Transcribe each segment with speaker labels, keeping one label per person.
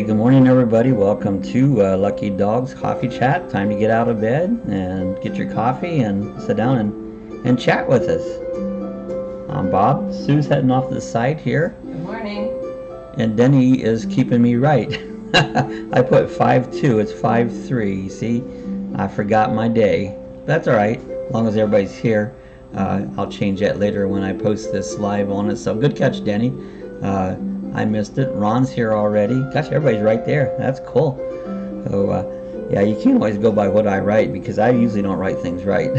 Speaker 1: Good morning, everybody. Welcome to Lucky Dog's Coffee Chat. Time to get out of bed and get your coffee and sit down and chat with us. I'm Bob. Sue's heading off to the side here.
Speaker 2: Good morning.
Speaker 1: And Denny is keeping me right. I put 5-2. It's 5-3. You see, I forgot my day. That's all right. As long as everybody's here. I'll change that later when I post this live on it. So good catch, Denny. I missed it. Ron's here already. Gosh, everybody's right there. That's cool. So, yeah, you can't always go by what I write because I usually don't write things right.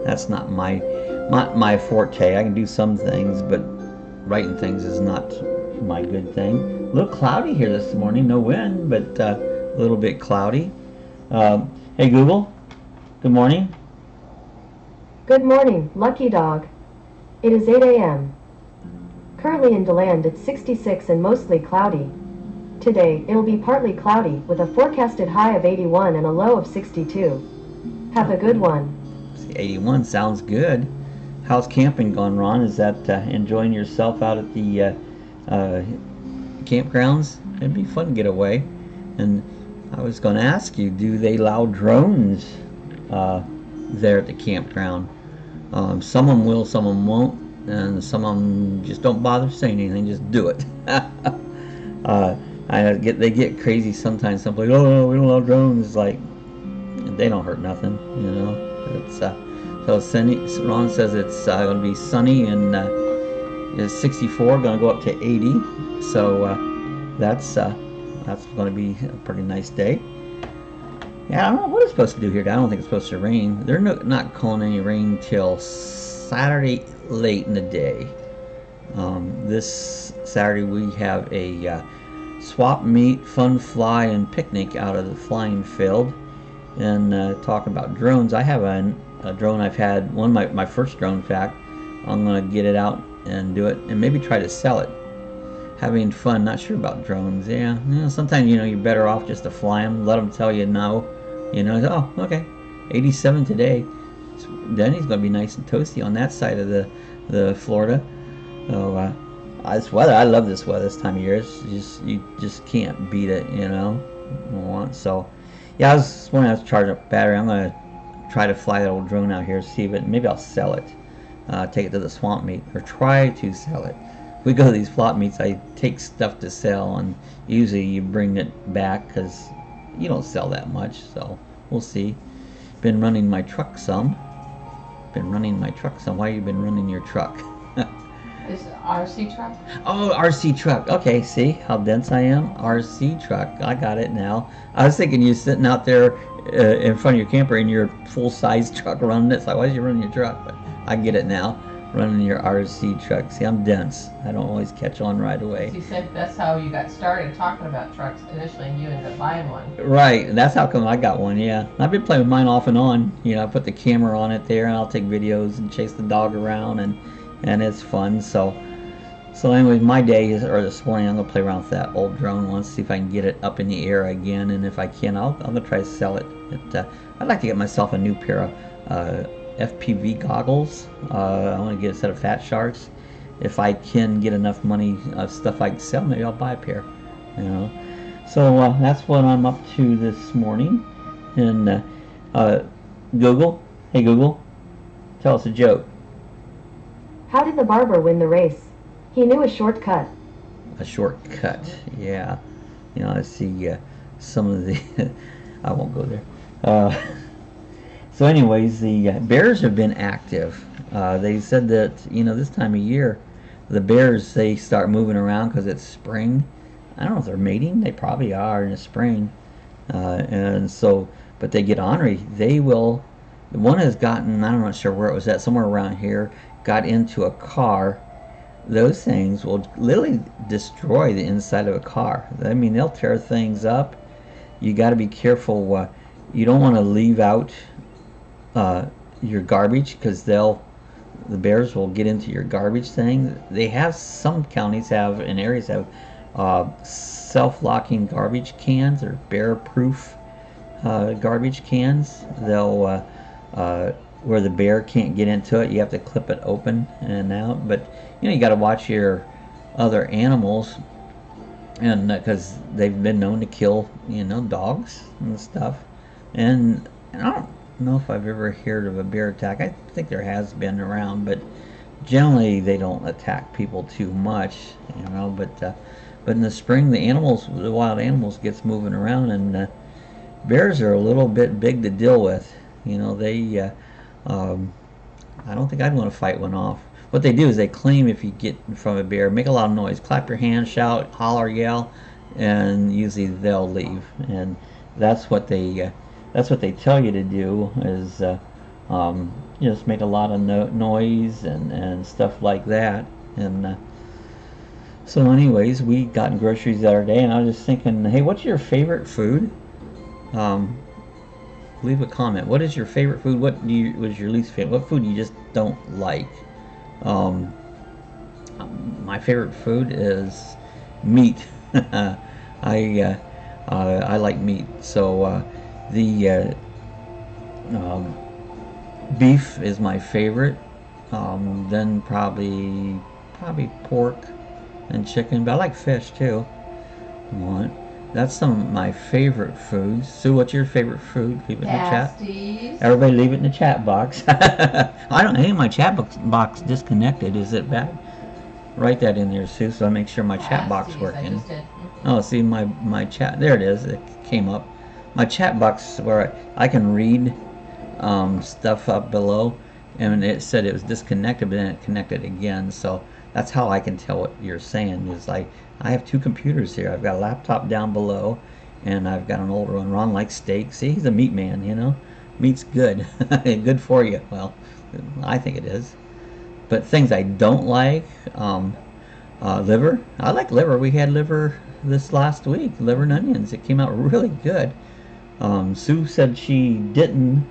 Speaker 1: That's not my forte. I can do some things, but writing things is not my good thing. A little cloudy here this morning. No wind, but a little bit cloudy. Hey, Google. Good morning.
Speaker 3: Good morning, Lucky Dog. It is 8 a.m. Currently in DeLand it's 66 and mostly cloudy. Today, it'll be partly cloudy with a forecasted high of 81 and a low of 62. Have a good one.
Speaker 1: 81 sounds good. How's camping going, Ron? Is that enjoying yourself out at the campgrounds? It'd be fun to get away. And I was going to ask you, do they allow drones there at the campground? Some of them will, some of them won't. And some of them just don't bother saying anything, just do it. They get crazy sometimes. Some like, oh no, we don't allow drones. It's like they don't hurt nothing, you know. It's so sunny. Ron says it's going to be sunny and it's 64, going to go up to 80. So that's going to be a pretty nice day. Yeah, I don't know what it's supposed to do here. I don't think it's supposed to rain. They're not calling any rain till Saturday late in the day. This Saturday we have a swap meet, fun fly, and picnic out of the flying field. And talking about drones, I have a drone I've had, my first drone in fact. I'm going to get it out and do it and maybe try to sell it. Having fun, not sure about drones. Yeah, sometimes you're better off just to fly them, let them tell you no. Oh, okay, 87 today. Denny's going to be nice and toasty on that side of the Florida. So this weather, I love this weather this time of year. It's just, you just can't beat it, So yeah, I was charging up battery. I'm going to try to fly that old drone out here, see if maybe I'll sell it, take it to the swamp meet, or try to sell it. If we go to these flop meets, I take stuff to sell, and usually you bring it back because you don't sell that much. So we'll see. Been running my truck some. Why have you been running your truck?
Speaker 2: Is it RC truck?
Speaker 1: Oh, RC truck. Okay, see how dense I am? RC truck. I got it now. I was thinking you sitting out there in front of your camper in your full-size truck running it. It's like, why are you running your truck? But I get it now. Running your RC truck. See, I'm dense. I don't always catch on right away.
Speaker 2: You said that's how you got started talking about trucks initially, and you ended up buying one.
Speaker 1: Right, and that's how come I got one. Yeah, I've been playing with mine off and on. I put the camera on it there, and I'll take videos and chase the dog around, and it's fun. So anyway, my day this morning I'm gonna play around with that old drone once, see if I can get it up in the air again, and if I can, I'm gonna try to sell it. I'd like to get myself a new pair of FPV goggles. I want to get a set of Fat Sharks. If I can get enough money of stuff I can sell, maybe I'll buy a pair. So that's what I'm up to this morning. And Google, hey Google, tell us a joke.
Speaker 3: How did the barber win the race? He knew a shortcut.
Speaker 1: A shortcut, yeah. I see some of the. I won't go there. So anyways, the bears have been active. They said that, this time of year, the bears, they start moving around because it's spring. I don't know if they're mating. They probably are in the spring. And so, but they get ornery. They will, one has gotten, I'm not sure where it was at, somewhere around here, got into a car. Those things will literally destroy the inside of a car. I mean, they'll tear things up. You got to be careful. You don't want to leave out your garbage because the bears will get into your garbage thing. They have, some counties have, and areas have self-locking garbage cans or bear-proof garbage cans. They'll where the bear can't get into it, you have to clip it open and out. But you got to watch your other animals and because they've been known to kill, dogs and stuff. And I don't know if I've ever heard of a bear attack. I think there has been around, but generally they don't attack people too much, but in the spring the wild animals gets moving around, and bears are a little bit big to deal with. They I don't think I'd want to fight one off. What they do is they claim if you get from a bear, make a lot of noise, clap your hands, shout, holler, yell, and usually they'll leave. And that's what they tell you to do is just make a lot of noise and stuff like that. And so anyways, we got groceries the other day, and I was just thinking, hey, what's your favorite food? Leave a comment. What is your favorite food? What was your least favorite? What food you just don't like? My favorite food is meat. I like meat. So the beef is my favorite. Then probably pork and chicken. But I like fish too. That's some of my favorite foods. Sue, what's your favorite food? Leave it in the chat. Everybody leave it in the chat box. I don't my chat box disconnected. Is it bad? Write that in there, Sue, so I make sure my chat box working. Oh, see my chat. There it is. It came up. My chat box where I can read stuff up below, and it said it was disconnected, but then it connected again. So that's how I can tell what you're saying. Is I have two computers here. I've got a laptop down below, and I've got an older one. Ron likes steak. See, he's a meat man, Meat's good. Good for you. Well, I think it is. But things I don't like, liver. I like liver. We had liver this last week, liver and onions. It came out really good. Sue said she didn't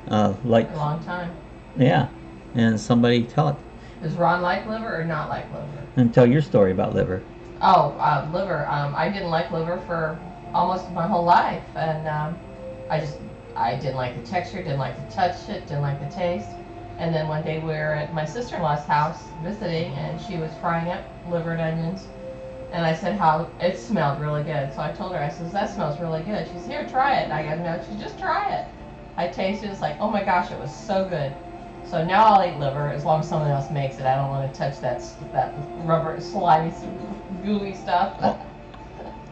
Speaker 1: like...
Speaker 2: A long time.
Speaker 1: Yeah. And somebody tell it.
Speaker 2: Does Ron like liver or not like liver?
Speaker 1: And tell your story about liver.
Speaker 2: Oh, liver. I didn't like liver for almost my whole life, and I didn't like the texture, didn't like to touch it, didn't like the taste. And then one day we were at my sister-in-law's house visiting, and she was frying up liver and onions, and I said how it smelled really good. So I told her, I said, that smells really good. She said, here, try it. And I go, no, she just try it. I tasted it. It's like, oh my gosh, it was so good. So now I'll eat liver as long as someone else makes it. I don't want to touch that rubber, slimy, gooey stuff.
Speaker 1: Well,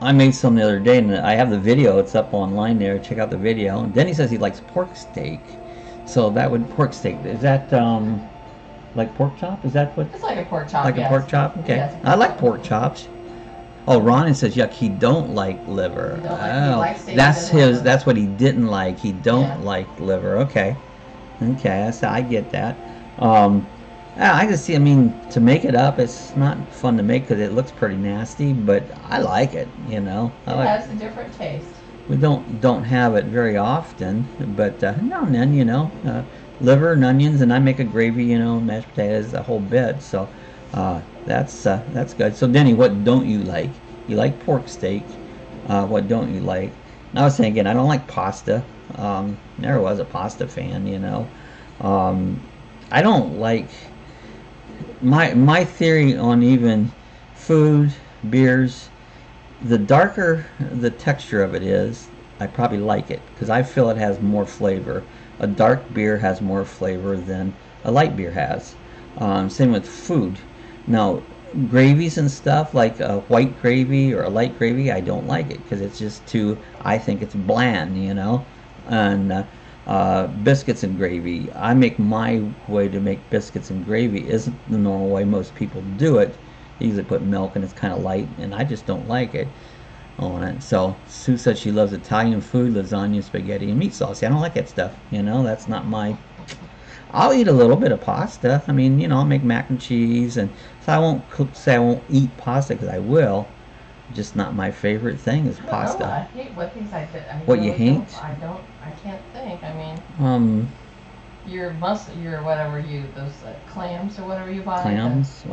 Speaker 1: I made some the other day, and I have the video. It's up online there. Check out the video. And Denny says he likes pork steak. So that would pork steak. Is that like pork chop? Is that what?
Speaker 2: It's like a pork chop.
Speaker 1: Like
Speaker 2: yes.
Speaker 1: A pork chop? Okay.
Speaker 2: Yes,
Speaker 1: I like pork chops. Oh, Ron says yuck. He don't like liver. That's his. That's what he didn't like. He don't like liver. Okay. Okay, so I get that. I can see. I mean, to make it up, it's not fun to make because it looks pretty nasty. But I like it. It
Speaker 2: has a different taste.
Speaker 1: We don't have it very often, but now and then, liver and onions, and I make a gravy, mashed potatoes, a whole bit. So that's good. So Denny, what don't you like? You like pork steak. What don't you like? And I was saying again, I don't like pasta. Never was a pasta fan, I don't like my theory on even food, beers. The darker the texture of it is, I probably like it because I feel it has more flavor. A dark beer has more flavor than a light beer has. Same with food. Now, gravies and stuff like a white gravy or a light gravy, I don't like it because it's just too. I think it's bland, And biscuits and gravy. I make my way to make biscuits and gravy isn't the normal way most people do it. They usually put milk and it's kind of light, and I just don't like it on it. So Sue said she loves Italian food, lasagna, spaghetti, and meat sauce. See, I don't like that stuff. That's not my. I'll eat a little bit of pasta. I mean, I'll make mac and cheese, and so I won't say I won't eat pasta because I will. Just not my favorite thing is pasta.
Speaker 2: I hate what things I did.
Speaker 1: What you hate?
Speaker 2: I can't think. I mean. Your whatever those clams or whatever you buy.
Speaker 1: Clams?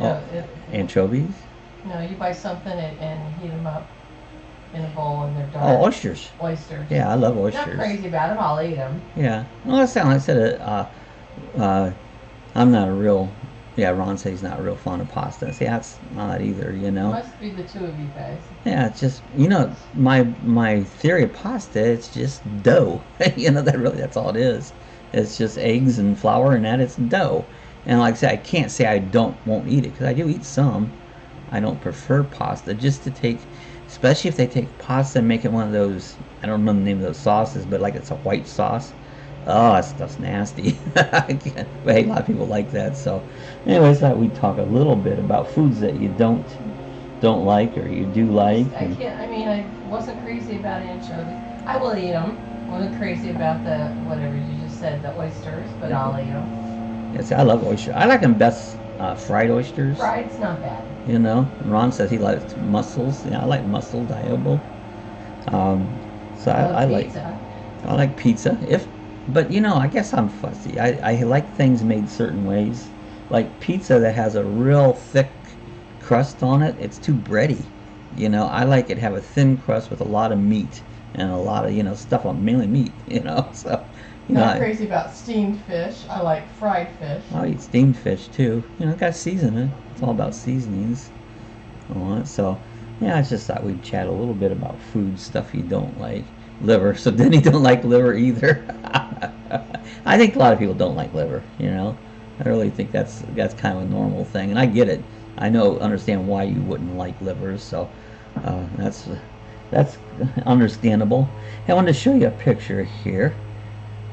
Speaker 1: Anchovies?
Speaker 2: No, you buy something and heat them up in a bowl and they're dark.
Speaker 1: Oh, oysters.
Speaker 2: Oysters.
Speaker 1: Yeah, I love oysters.
Speaker 2: Not crazy about them. I'll eat them.
Speaker 1: Yeah. Well, that's how I said it. I'm not a real Yeah, Ron said he's not real fond of pasta. See, that's not either, you know.
Speaker 2: Must be the two of you guys.
Speaker 1: Yeah, it's just, you know, my theory of pasta, it's just dough. You know, that's all it is. It's just eggs and flour, and that it's dough. And like I said, I can't say I won't eat it, because I do eat some. I don't prefer pasta. Just to take, especially if they take pasta and make it one of those, I don't remember the name of those sauces, but like it's a white sauce. Oh, that stuff's nasty. I can't, but hey, a lot of people like that. So, anyways, I thought we'd talk a little bit about foods that you don't like or you do like.
Speaker 2: I can't. I mean, I wasn't crazy about anchovies. I will eat them. Wasn't crazy about the whatever you just said, the oysters, but I'll eat them.
Speaker 1: Yes, I love oysters. I like them best fried oysters.
Speaker 2: Fried's not bad.
Speaker 1: You know, Ron says he likes mussels. Yeah, I like mussels, diable. So I like
Speaker 2: pizza.
Speaker 1: I like pizza. But you know, I guess I'm fussy. I like things made certain ways. Like pizza that has a real thick crust on it, it's too bready. You know, I like it have a thin crust with a lot of meat and a lot of, you know, stuff on, mainly meat, you know. So, you know,
Speaker 2: Not crazy about steamed fish. I like fried fish.
Speaker 1: I'll eat steamed fish too. You know, got seasoning. It's all about seasonings on it. So, yeah, I just thought we'd chat a little bit about food stuff you don't like. Liver. So Denny don't like liver either. I think a lot of people don't like liver, you know. I really think that's kind of a normal thing, and I get it. I understand why you wouldn't like livers, so that's understandable. I wanted to show you a picture here.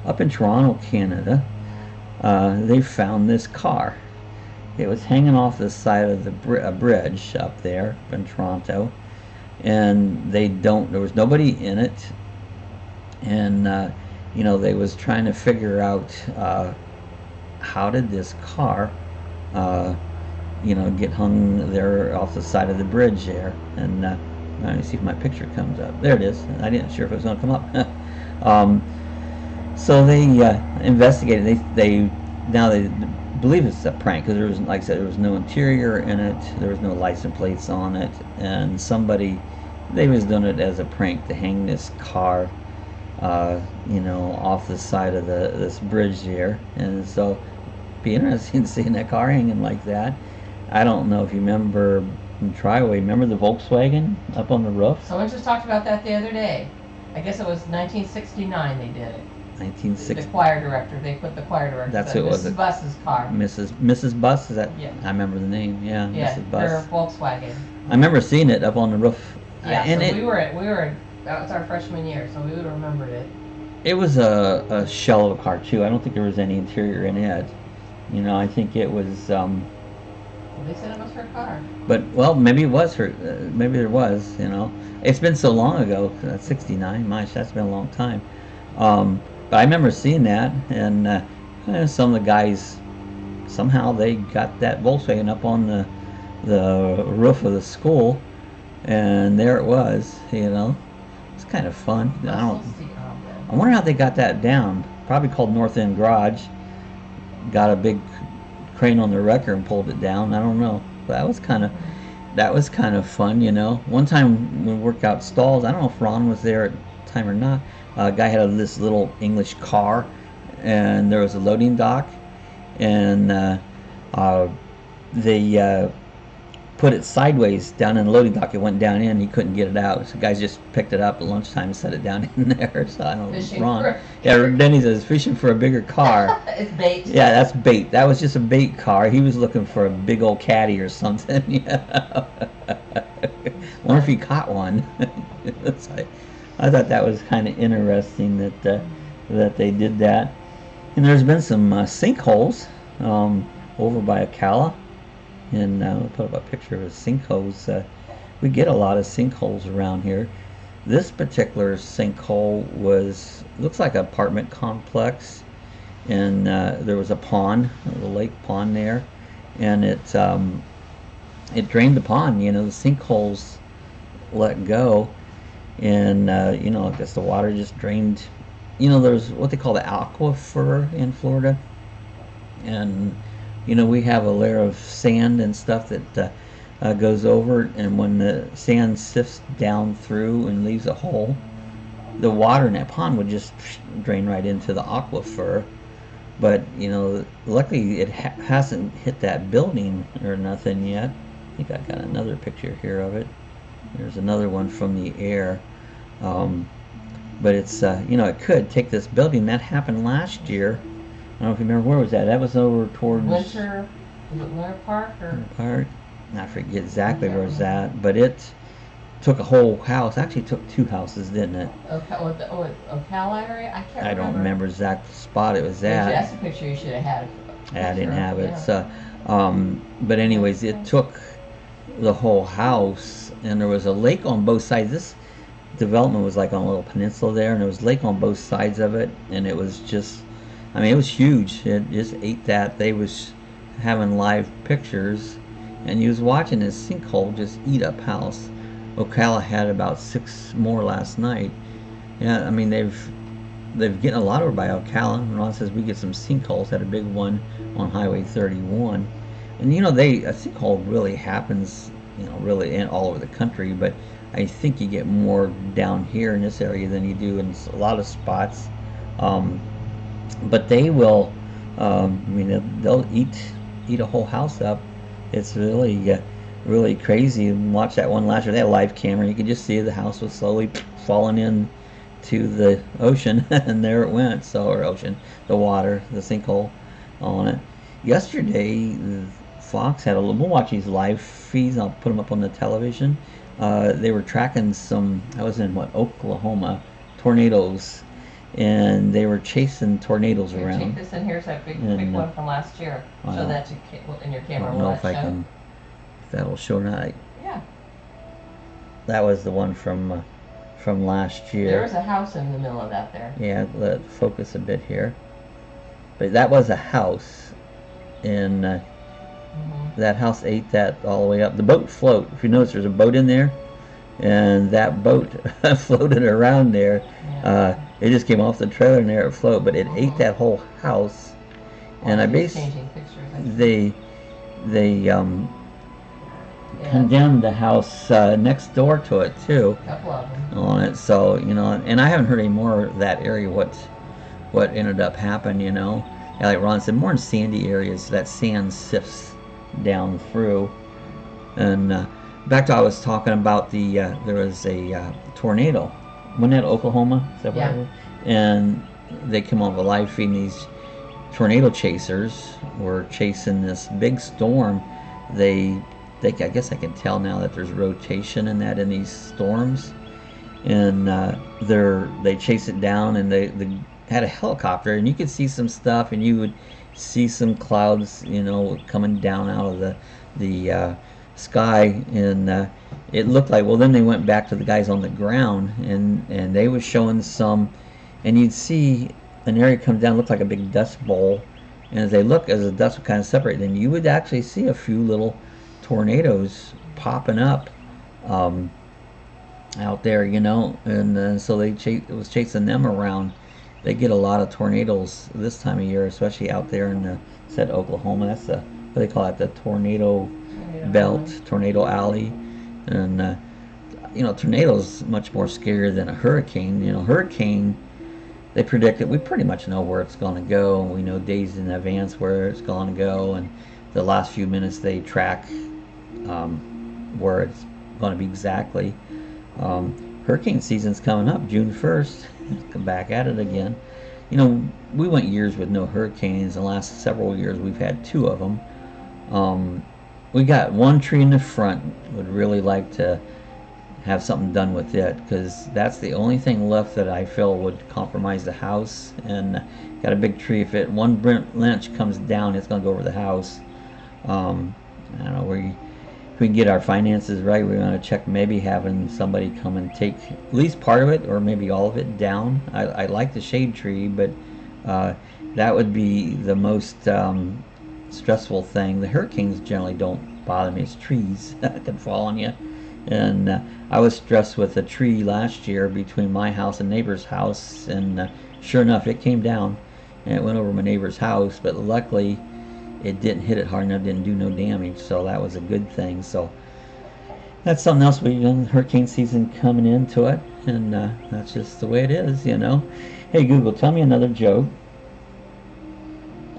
Speaker 1: Up in Toronto, Canada, they found this car. It was hanging off the side of the bridge up there in Toronto, and there was nobody in it, and you know, they was trying to figure out how did this car you know, get hung there off the side of the bridge there. And let me see if my picture comes up. There it is. I didn't sure if it was going to come up. So they investigated. They believe it's a prank, because there was, like I said, there was no interior in it. There was no license plates on it, and they was doing it as a prank to hang this car, you know, off the side of this bridge here. And so, be interesting seeing that car hanging like that. I don't know if you remember in Triway. Remember the Volkswagen up on the roof?
Speaker 2: Someone just talked about that the other day. I guess it was 1969 they did it.
Speaker 1: 1960.
Speaker 2: The choir director. They put the choir director.
Speaker 1: That's who it was.
Speaker 2: Mrs. Bus's car.
Speaker 1: Mrs. Bus, is that?
Speaker 2: Yeah.
Speaker 1: I remember the name. Yeah,
Speaker 2: Yeah,
Speaker 1: Mrs. Bus.
Speaker 2: her Volkswagen.
Speaker 1: I remember seeing it up on the roof.
Speaker 2: Yeah,
Speaker 1: and
Speaker 2: so we were that was our freshman year, so we would have remembered it.
Speaker 1: It was a shell of a car too. I don't think there was any interior in it. You know, I think it was.
Speaker 2: Well, they said it was her car.
Speaker 1: But well, maybe it was her. Maybe there was. You know, it's been so long ago. 69. My, that's been a long time. But I remember seeing that, and some of the guys somehow they got that Volkswagen up on the roof of the school, and there it was. You know, it's kind of fun. I wonder how they got that down. Probably called North End Garage. Got a big crane on the wrecker and pulled it down. I don't know, but that was kind of fun, you know. One time we worked out stalls. I don't know if Ron was there at the time or not. A guy had this little English car, and there was a loading dock, and they put it sideways down in the loading dock. It went down in. He couldn't get it out. So guys just picked it up at lunchtime and set it down in there. So I don't know. Ron. Yeah, Denny says fishing for a bigger car.
Speaker 2: It's bait.
Speaker 1: Yeah, that's bait. That was just a bait car. He was looking for a big old caddy or something. Yeah. Wonder if he caught one. I thought that was kind of interesting that they did that. And there's been some sinkholes over by Ocala. And we'll put up a picture of a sinkholes. We get a lot of sinkholes around here. This particular sinkhole looks like an apartment complex, and there was a pond, a lake pond there, and it drained the pond. You know, the sinkholes let go, and you know, I guess the water just drained. You know, there's what they call the aquifer in Florida, and you know, we have a layer of sand and stuff that goes over, and when the sand sifts down through and leaves a hole, the water in that pond would just drain right into the aquifer. But you know, luckily it hasn't hit that building or nothing yet. I think I got another picture here of it. There's another one from the air. Um, but it's you know, it could take this building. That happened last year. I don't know if you remember, where was that? That was over towards
Speaker 2: Winter, was it Winter Park or?
Speaker 1: Winter Park. I forget exactly where it was at, but it took a whole house. Actually, took two houses, didn't it?
Speaker 2: Ocala area? I can't remember.
Speaker 1: I don't remember exact spot it was at.
Speaker 2: That's a picture you should have had.
Speaker 1: I didn't have it.
Speaker 2: Yeah.
Speaker 1: So, but anyways, it took the whole house, and there was a lake on both sides. This development was like on a little peninsula there, and there was a lake on both sides of it, and it was just, I mean, it was huge. It just ate that. They was having live pictures, and you was watching this sinkhole just eat up house. Ocala had about 6 more last night. Yeah, I mean, they've getting a lot over by Ocala. Ron says we get some sinkholes. Had a big one on Highway 31, and you know, a sinkhole really happens, you know, really all over the country, but I think you get more down here in this area than you do in a lot of spots. But they will, I mean, they'll eat a whole house up. It's really crazy. And watch that one last year. They had a live camera. You could just see the house was slowly falling in to the ocean, and there it went. The water, the sinkhole on it. Yesterday, Fox had we'll watch these live feeds. I'll put them up on the television. They were tracking I was in Oklahoma, tornadoes, and they were chasing tornadoes around.
Speaker 2: Take this in. Here's that big one from last year.
Speaker 1: Wow.
Speaker 2: Show that in your camera.
Speaker 1: I don't know if that'll show or not.
Speaker 2: Yeah.
Speaker 1: That was the one from last year.
Speaker 2: There was a house in the middle of that there.
Speaker 1: Yeah, let's focus a bit here. But that was a house, and that house ate that all the way up. The boat float. If you notice, there's a boat in there, and that boat floated around there.
Speaker 2: Yeah.
Speaker 1: It just came off the trailer and there it floated, but it ate that whole house. And I
Speaker 2: changing pictures.
Speaker 1: They condemned the house next door to it too.
Speaker 2: A couple of them.
Speaker 1: On it, so you know, and I haven't heard any more of that area. What ended up happening, you know? Yeah, like Ron said, more in sandy areas, that sand sifts down through. And back to I was talking about there was a tornado. Wasn't that Oklahoma? Is that what it was? And they come on the live feed, and these tornado chasers were chasing this big storm. I guess I can tell now that there's rotation in these storms, and they chase it down, and they had a helicopter, and you could see some stuff, and you would see some clouds, you know, coming down out of the sky, and it looked like, well, then they went back to the guys on the ground, and they was showing some, and you'd see an area come down, looked like a big dust bowl, and as the dust would kind of separate, then you would actually see a few little tornadoes popping up out there, you know, and so it was chasing them around. They get a lot of tornadoes this time of year, especially out there in Oklahoma. That's what they call it, the tornado belt, tornado alley. And you know, tornadoes much more scarier than a hurricane. You know, hurricane, they predict it. We pretty much know where it's going to go. We know days in advance where it's going to go, and the last few minutes they track where it's going to be exactly. Hurricane season's coming up, June 1st. Come back at it again. You know, we went years with no hurricanes. The last several years we've had 2 of them. We got one tree in the front. Would really like to have something done with it, because that's the only thing left that I feel would compromise the house. And got a big tree. If one branch comes down, it's going to go over the house. I don't know, if we can get our finances right, we're going to check maybe having somebody come and take at least part of it, or maybe all of it down. I like the shade tree, but that would be the most stressful thing. The hurricanes generally don't bother me. It's trees that can fall on you. And I was stressed with a tree last year between my house and neighbor's house, and sure enough, it came down and it went over my neighbor's house, but luckily it didn't hit it hard enough, didn't do no damage, so that was a good thing. So that's something else. We've done hurricane season coming into it, and that's just the way it is, you know. Hey Google, tell me another joke.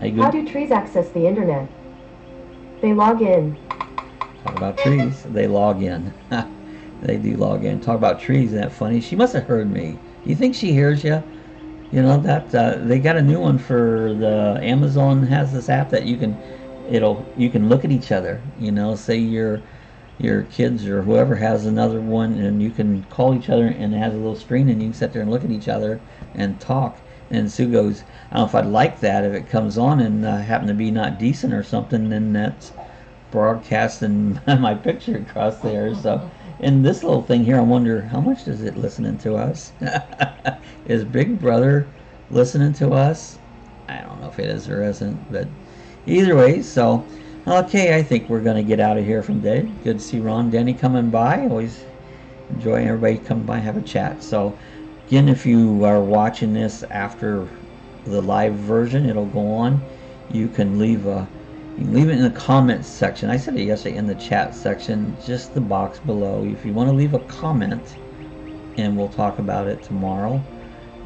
Speaker 1: Hey,
Speaker 3: How
Speaker 1: good.
Speaker 3: do trees access the internet? They log in.
Speaker 1: Talk about trees. They log in. They do log in. Talk about trees. Isn't that funny? She must have heard me. You think she hears you? You know that they got a new one for the Amazon has this app that you can look at each other. You know, say your kids or whoever has another one, and you can call each other, and it has a little screen, and you can sit there and look at each other and talk. And Sue goes, I don't know if I'd like that if it comes on and happen to be not decent or something, then that's broadcasting my picture across there. So, and this little thing here, I wonder how much is it listening to us? Is Big Brother listening to us? I don't know if it is or isn't, but either way, so okay, I think we're gonna get out of here from today. Good to see Ron, Denny coming by. Always enjoy everybody coming by and have a chat. So again, if you are watching this after the live version, it'll go on. You can leave it in the comments section. I said it yesterday in the chat section, just the box below. If you want to leave a comment, and we'll talk about it tomorrow.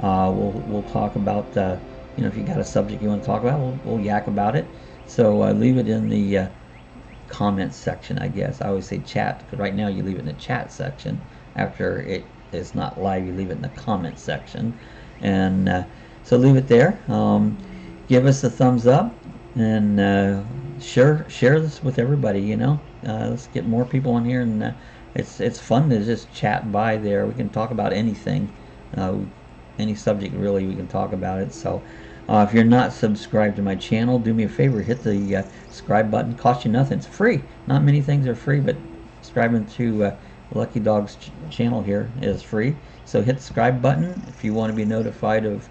Speaker 1: We'll talk about if you got a subject you want to talk about, we'll yak about it. So leave it in the comments section, I guess. I always say chat, because right now you leave it in the chat section. After it is not live, you leave it in the comments section. And so leave it there. Give us a thumbs up, and share this with everybody. Let's get more people on here, and it's fun to just chat by there. We can talk about anything, any subject really. We can talk about it. So if you're not subscribed to my channel, do me a favor, hit the subscribe button. Costs you nothing. It's free. Not many things are free, but subscribing to Lucky Dog's channel here is free. So hit the subscribe button if you want to be notified of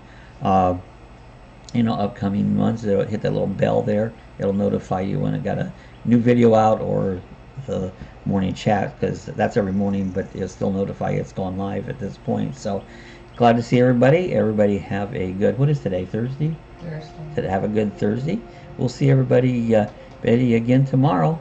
Speaker 1: upcoming ones. Hit that little bell there. It'll notify you when I got a new video out, or the morning chat, because that's every morning, but it'll still notify you it's going live at this point. So glad to see everybody. Everybody have a good, what is today, Thursday?
Speaker 2: Thursday.
Speaker 1: Have a good Thursday. We'll see everybody again tomorrow.